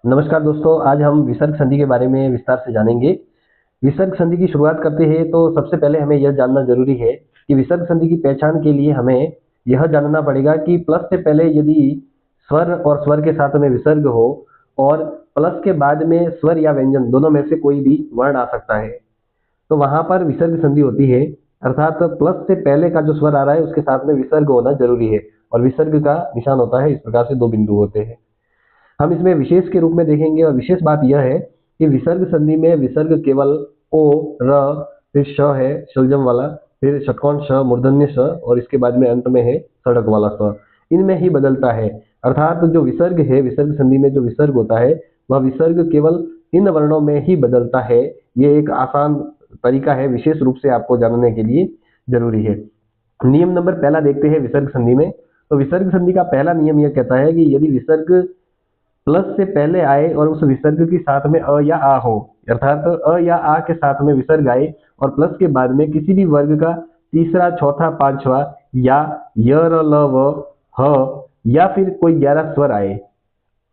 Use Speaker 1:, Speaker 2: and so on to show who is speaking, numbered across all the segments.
Speaker 1: नमस्कार दोस्तों, आज हम विसर्ग संधि के बारे में विस्तार से जानेंगे। विसर्ग संधि की शुरुआत करते हैं तो सबसे पहले हमें यह जानना जरूरी है कि विसर्ग संधि की पहचान के लिए हमें यह जानना पड़ेगा कि प्लस से पहले यदि स्वर और स्वर के साथ में विसर्ग हो और प्लस के बाद में स्वर या व्यंजन दोनों में से कोई भी वर्ण आ सकता है तो वहां पर विसर्ग संधि होती है। अर्थात प्लस से पहले का जो स्वर आ रहा है उसके साथ में विसर्ग होना जरूरी है और विसर्ग का निशान होता है, इस प्रकार से दो बिंदु होते हैं। हम इसमें विशेष के रूप में देखेंगे और विशेष बात यह है कि विसर्ग संधि में विसर्ग केवल ओ, र, फिर श है शलजम वाला, फिर षटकोण श, मूर्धन्य श और इसके बाद में अंत में है सड़क वाला स, इनमें ही बदलता है। अर्थात जो विसर्ग है, विसर्ग संधि में जो विसर्ग होता है वह विसर्ग केवल इन वर्णों में ही बदलता है। ये एक आसान तरीका है, विशेष रूप से आपको जानने के लिए जरूरी है। नियम नंबर पहला देखते हैं विसर्ग संधि में। तो विसर्ग संधि का पहला नियम यह कहता है कि यदि विसर्ग प्लस से पहले आए और उस विसर्ग के साथ में अ या आ हो, अर्थात अ या आ के साथ में विसर्ग आए और प्लस के बाद में किसी भी वर्ग का तीसरा, चौथा, पांचवा या य, र, ल, व, ह या फिर कोई 11 स्वर आए।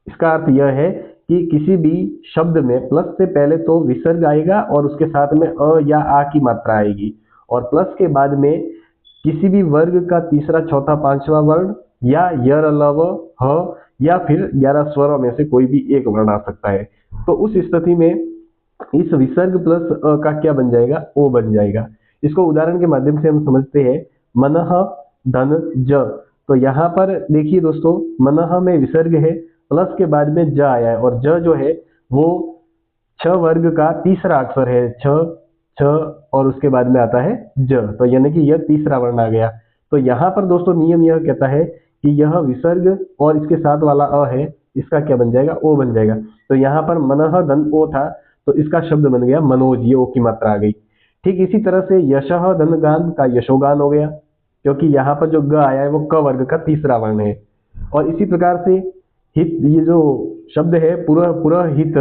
Speaker 1: इसका अर्थ यह है कि किसी भी शब्द में प्लस से पहले तो विसर्ग आएगा और उसके साथ में अ या आ की मात्रा आएगी और प्लस के बाद में किसी भी वर्ग का तीसरा, चौथा, पांचवा वर्ण या य, र, ल, व, ह या फिर 11 स्वरों में से कोई भी एक वर्ण आ सकता है। तो उस स्थिति में इस विसर्ग प्लस अ का क्या बन जाएगा? ओ बन जाएगा। इसको उदाहरण के माध्यम से हम समझते हैं। मनः धन ज। तो यहाँ पर देखिए दोस्तों, मनः में विसर्ग है, प्लस के बाद में ज आया है और ज जो है वो छ वर्ग का तीसरा अक्षर है। छ छ और उसके बाद में आता है ज, तो यानी कि यह तीसरा वर्ण आ गया। तो यहाँ पर दोस्तों नियम यह कहता है कि यह विसर्ग और इसके साथ वाला अ है, इसका क्या बन जाएगा? ओ बन जाएगा। तो यहाँ पर मनः धन ओ था तो इसका शब्द बन गया मनोज, ये ओ की मात्रा आ गई। ठीक इसी तरह से यशः धन गान का यशोगान हो गया, क्योंकि यहाँ पर जो ग आया है वो क वर्ग का तीसरा वर्ण है। और इसी प्रकार से हित, ये जो शब्द है पुरः पुरहित,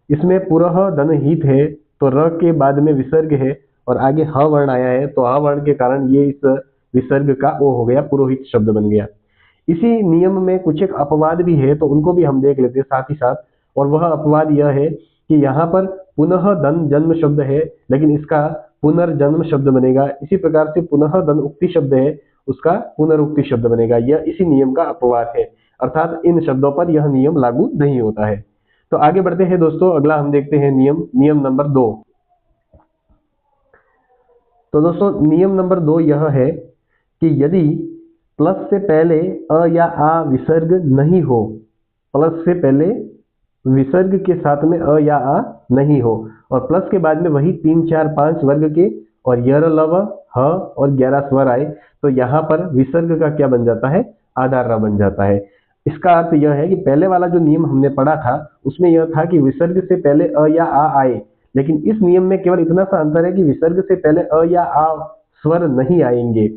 Speaker 1: इसमें पुरः धन हित है तो र के बाद में विसर्ग है और आगे ह वर्ण आया है तो ह वर्ण के कारण ये इस विसर्ग का ओ हो गया, पुरोहित शब्द बन गया। इसी नियम में कुछ एक अपवाद भी है तो उनको भी हम देख लेते हैं साथ ही साथ। और वह अपवाद यह है कि यहाँ पर पुनः धन जन्म शब्द है लेकिन इसका पुनर्जन्म शब्द बनेगा। इसी प्रकार से पुनः धन उक्ति शब्द है, उसका पुनरुक्ति शब्द बनेगा। यह इसी नियम का अपवाद है, अर्थात इन शब्दों पर यह नियम लागू नहीं होता है। तो आगे बढ़ते हैं दोस्तों, अगला हम देखते हैं नियम नंबर 2। तो दोस्तों नियम नंबर 2 यह है कि यदि प्लस से पहले अ या आ विसर्ग नहीं हो, प्लस से पहले विसर्ग के साथ में अ या आ नहीं हो और प्लस के बाद में वही 3, 4, 5 वर्ग के और य, र, ल, व, ह और 11 स्वर आए तो यहाँ पर विसर्ग का क्या बन जाता है? आधा र बन जाता है। इसका अर्थ यह है कि पहले वाला जो नियम हमने पढ़ा था उसमें यह था कि विसर्ग से पहले अ या आ आए, लेकिन इस नियम में केवल इतना सा अंतर है कि विसर्ग से पहले अ या आ स्वर नहीं आएंगे।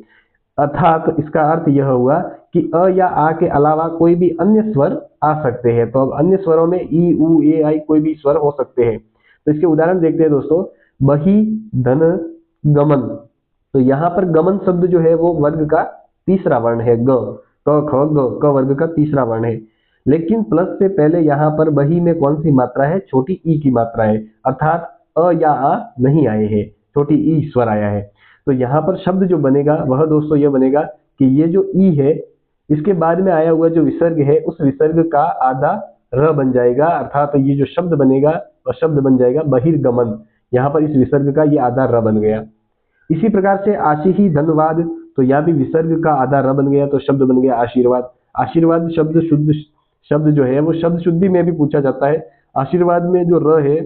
Speaker 1: अर्थात इसका अर्थ यह हुआ कि अ या आ के अलावा कोई भी अन्य स्वर आ सकते हैं। तो अब अन्य स्वरों में ई, उ, ए, आई कोई भी स्वर हो सकते हैं। तो इसके उदाहरण देखते हैं दोस्तों। बही, धन, गमन। तो यहाँ पर गमन शब्द जो है वो वर्ग का तीसरा वर्ण है, ग, क, ख, ग, क वर्ग का तीसरा वर्ण है। लेकिन प्लस से पहले यहाँ पर बही में कौन सी मात्रा है? छोटी ई की मात्रा है, अर्थात अ या आ नहीं आए हैं, छोटी ई स्वर आया है। तो यहाँ पर शब्द जो बनेगा वह दोस्तों यह बनेगा कि ये जो ई है इसके बाद में आया हुआ जो विसर्ग है उस विसर्ग का आधा र बन जाएगा, अर्थात ये जो शब्द बनेगा वह शब्द बन जाएगा बहिर्गमन। यहाँ पर इस विसर्ग का ये आधा र बन गया। इसी प्रकार से आशीहि धनवाद, तो यह भी विसर्ग का आधा र बन गया तो शब्द बन गया आशीर्वाद। आशीर्वाद शब्द शुद्ध शब्द जो है वो शब्द शुद्धि में भी पूछा जाता है। आशीर्वाद में जो र है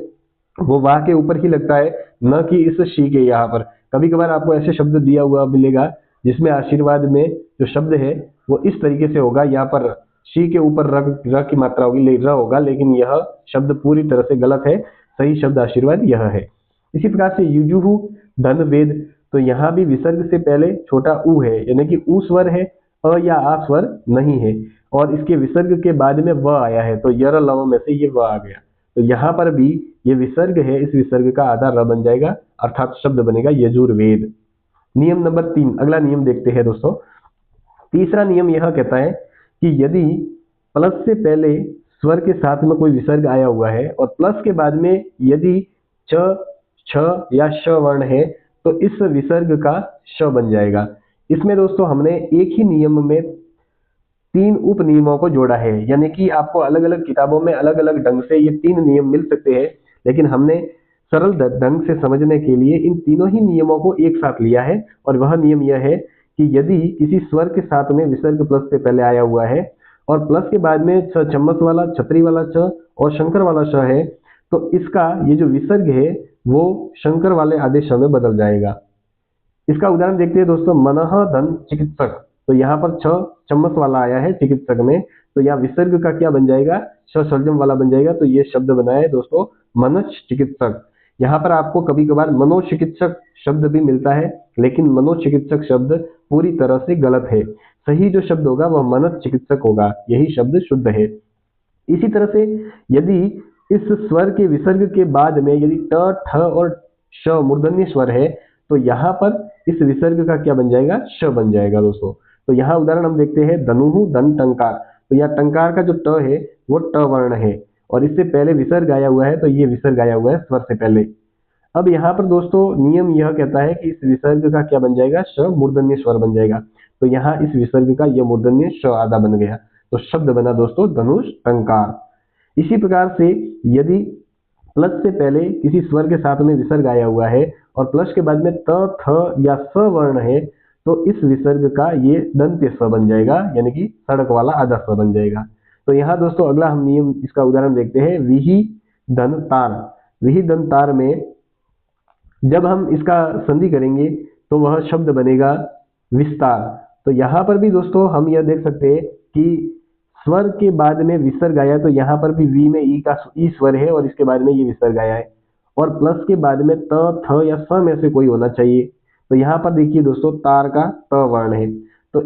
Speaker 1: वो वाह के ऊपर ही लगता है, न कि इस शी के। यहाँ पर कभी कभार आपको ऐसे शब्द दिया हुआ मिलेगा जिसमें आशीर्वाद में जो शब्द है वो इस तरीके से होगा, यहाँ पर शी के ऊपर र की मात्रा होगी, र होगा, लेकिन यह शब्द पूरी तरह से गलत है। सही शब्द आशीर्वाद यह है। इसी प्रकार से युजुहु धन वेद, तो यहाँ भी विसर्ग से पहले छोटा उ है, यानी कि उ स्वर है, अ या आ स्वर नहीं है और इसके विसर्ग के बाद में व आया है तो यर लव में से ये व आ गया। तो यहाँ पर भी ये विसर्ग है, इस विसर्ग का आधा र बन जाएगा, अर्थात शब्द बनेगा यजुर्वेद। नियम नंबर 3, अगला नियम देखते हैं दोस्तों। तीसरा नियम यह कहता है कि यदि प्लस से पहले स्वर के साथ में कोई विसर्ग आया हुआ है और प्लस के बाद में यदि च, छ या श वर्ण है तो इस विसर्ग का श बन जाएगा। इसमें दोस्तों हमने एक ही नियम में 3 उप नियमों को जोड़ा है, यानी कि आपको अलग अलग किताबों में अलग अलग ढंग से ये 3 नियम मिल सकते हैं, लेकिन हमने सरल ढंग से समझने के लिए इन तीनों ही नियमों को एक साथ लिया है। और वह नियम यह है कि यदि किसी स्वर के साथ में विसर्ग प्लस से पहले आया हुआ है और प्लस के बाद में छ चम्मच वाला, छतरी वाला च और शंकर वाला श है, तो इसका ये जो विसर्ग है वो शंकर वाले आदेश श में बदल जाएगा। इसका उदाहरण देखते हैं दोस्तों, मनः धन चिकित्सक। तो यहाँ पर छ चम्मच वाला आया है चिकित्सक में, तो यहाँ विसर्ग का क्या बन जाएगा, श सर्जम वाला बन जाएगा। तो ये शब्द बना है दोस्तों मनच चिकित्सक। यहाँ पर आपको कभी कभार मनोचिकित्सक शब्द भी मिलता है, लेकिन मनोचिकित्सक शब्द पूरी तरह से गलत है। सही जो शब्द होगा वह मनच चिकित्सक होगा, यही शब्द शुद्ध है। इसी तरह से यदि इस स्वर के विसर्ग के बाद में यदि ट, ठ और श मूर्धन्य स्वर है तो यहाँ पर इस विसर्ग का क्या बन जाएगा, श बन जाएगा दोस्तों। तो यहाँ उदाहरण हम देखते हैं, धनुहु धन टंकार। तो यहाँ टंकार का जो ट है वो ट वर्ण है और इससे पहले विसर्ग आया हुआ है, तो ये विसर्ग आया हुआ है स्वर से पहले। अब यहाँ पर दोस्तों नियम यह कहता है कि इस विसर्ग का क्या बन जाएगा, श मूर्धन्य स्वर बन जाएगा। तो यहाँ इस विसर्ग का यह मूर्धन्य श आधा बन गया, तो शब्द बना दोस्तों धनुष टंकार। इसी प्रकार से यदि प्लस से पहले किसी स्वर के साथ में विसर्ग आया हुआ है और प्लस के बाद में त, थ या स वर्ण है, तो इस विसर्ग का ये दंत्य स बन जाएगा, यानी कि सड़क वाला आधा स बन जाएगा। तो यहाँ दोस्तों अगला हम नियम इसका उदाहरण देखते हैं, विहि धन तार। विहि धन तार में जब हम इसका संधि करेंगे तो वह शब्द बनेगा विस्तार। तो यहाँ पर भी दोस्तों हम यह देख सकते हैं कि स्वर के बाद में विसर्ग आया, तो यहाँ पर भी वी में ई स्वर है और इसके बाद में ये विसर्ग आया है और प्लस के बाद में त, थ या स में से कोई होना चाहिए। तो यहाँ पर देखिए दोस्तों तार का त वर्ण है। तो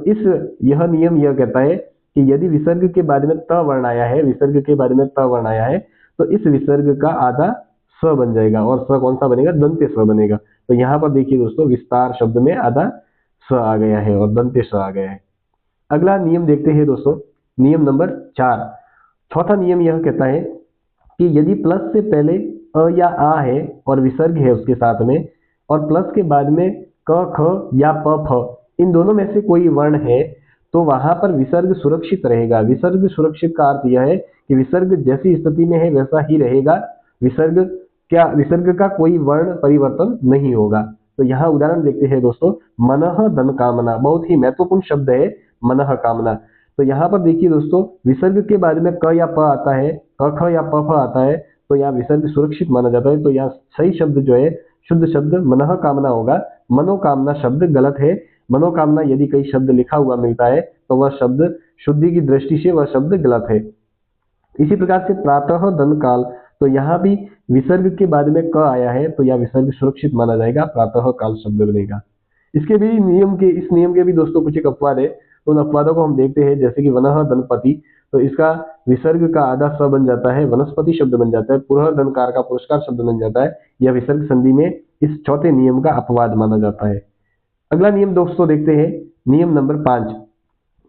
Speaker 1: यह नियम यह कहता है कि यदि विसर्ग के बाद में त वर्ण आया है, विसर्ग के बाद में त वर्ण आया है, तो इस विसर्ग का आधा स बन जाएगा और स कौन सा बनेगा, दंत्य स बनेगा। तो यहाँ पर देखिए दोस्तों विस्तार शब्द में आधा स आ गया है और दंत्य स आ गया है। अगला नियम देखते हैं दोस्तों, नियम नंबर 4। चौथा नियम यह कहता है कि यदि प्लस से पहले अ या आ है और विसर्ग है उसके साथ में और प्लस के बाद में क, ख या प, फ इन दोनों में से कोई वर्ण है, तो वहां पर विसर्ग सुरक्षित रहेगा। विसर्ग सुरक्षित का अर्थ यह है कि विसर्ग जैसी स्थिति में है वैसा ही रहेगा, विसर्ग का कोई वर्ण परिवर्तन नहीं होगा। तो यहाँ उदाहरण देखते हैं दोस्तों, मनः धन कामना। बहुत ही महत्वपूर्ण शब्द है मनः कामना। तो यहाँ पर देखिए दोस्तों विसर्ग के बाद में क या प आता है, क, ख या प, फ आता है, तो यहाँ विसर्ग सुरक्षित माना जाता है। तो यहाँ सही शब्द जो है, शुद्ध शब्द मनः कामना होगा। मनोकामना शब्द गलत है। मनोकामना यदि कई शब्द लिखा हुआ मिलता है तो वह शब्द शुद्धि की दृष्टि से वह शब्द गलत है। इसी प्रकार से प्रातः धन काल, तो यहाँ भी विसर्ग के बाद में क आया है, तो यह विसर्ग सुरक्षित माना जाएगा, प्रातः काल शब्द बनेगा। इस नियम के भी दोस्तों कुछ एक अपवाद है, तो उन अपवादों को हम देखते हैं। जैसे कि वनः धनपति, तो इसका विसर्ग का आधा स बन जाता है, वनस्पति शब्द बन जाता है। पुरः धनकार का पुरस्कार शब्द बन जाता है। यह विसर्ग संधि में इस चौथे नियम का अपवाद माना जाता है। अगला नियम दोस्तों देखते हैं, नियम नंबर 5।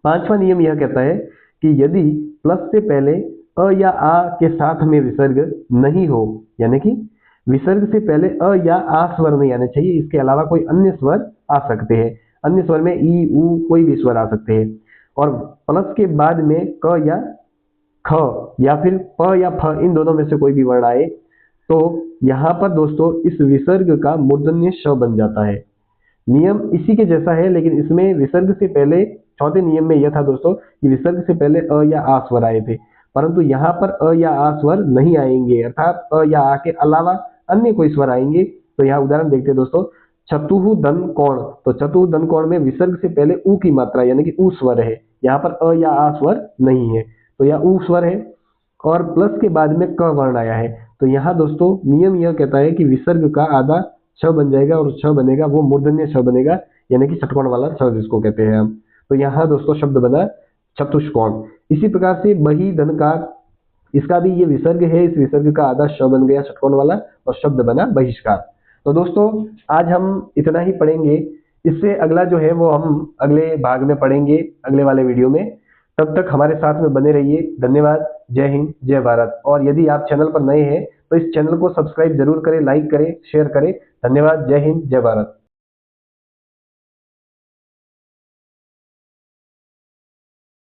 Speaker 1: पांचवा नियम यह कहता है कि यदि प्लस से पहले अ या आ के साथ में विसर्ग नहीं हो, यानी कि विसर्ग से पहले अ या आ स्वर नहीं आने चाहिए, इसके अलावा कोई अन्य स्वर आ सकते हैं। अन्य स्वर में ई, उ कोई भी स्वर आ सकते हैं और प्लस के बाद में क या ख या फिर प या फ इन दोनों में से कोई भी वर्ण आए, तो यहाँ पर दोस्तों इस विसर्ग का मूर्धन्य श बन जाता है। नियम इसी के जैसा है, लेकिन इसमें विसर्ग से पहले चौथे नियम में यह था दोस्तों कि विसर्ग से पहले अ या आ स्वर आए थे, परंतु यहाँ पर अ या आ स्वर नहीं आएंगे, अर्थात अ या आ के अलावा अन्य कोई स्वर आएंगे। तो यहाँ उदाहरण देखते हैं दोस्तों, चतुः धन कोण। तो चतुः धन कोण में विसर्ग से पहले उ की मात्रा यानी कि उ स्वर है, यहाँ पर अ या आ स्वर नहीं है, तो यह उ स्वर है और प्लस के बाद में क वर्ण आया है। तो यहाँ दोस्तों नियम यह कहता है कि विसर्ग का आधा छ बन जाएगा और छ बनेगा वो मूर्धन्य छ बनेगा, यानी कि षटकोण वाला छ जिसको कहते हैं हम। तो यहाँ दोस्तों शब्द बना चतुष्कोण। इसी प्रकार से बही धनकार, इसका भी ये विसर्ग है, इस विसर्ग का आधा श बन गया षटकोण वाला और शब्द बना बहिष्कार। तो दोस्तों आज हम इतना ही पढ़ेंगे। इससे अगला जो है वो हम अगले भाग में पढ़ेंगे, अगले वाले वीडियो में। तब तक हमारे साथ में बने रहिए। धन्यवाद। जय हिंद, जय भारत। और यदि आप चैनल पर नए हैं तो इस चैनल को सब्सक्राइब जरूर करें, लाइक करें, शेयर करें। धन्यवाद। जय हिंद, जय भारत।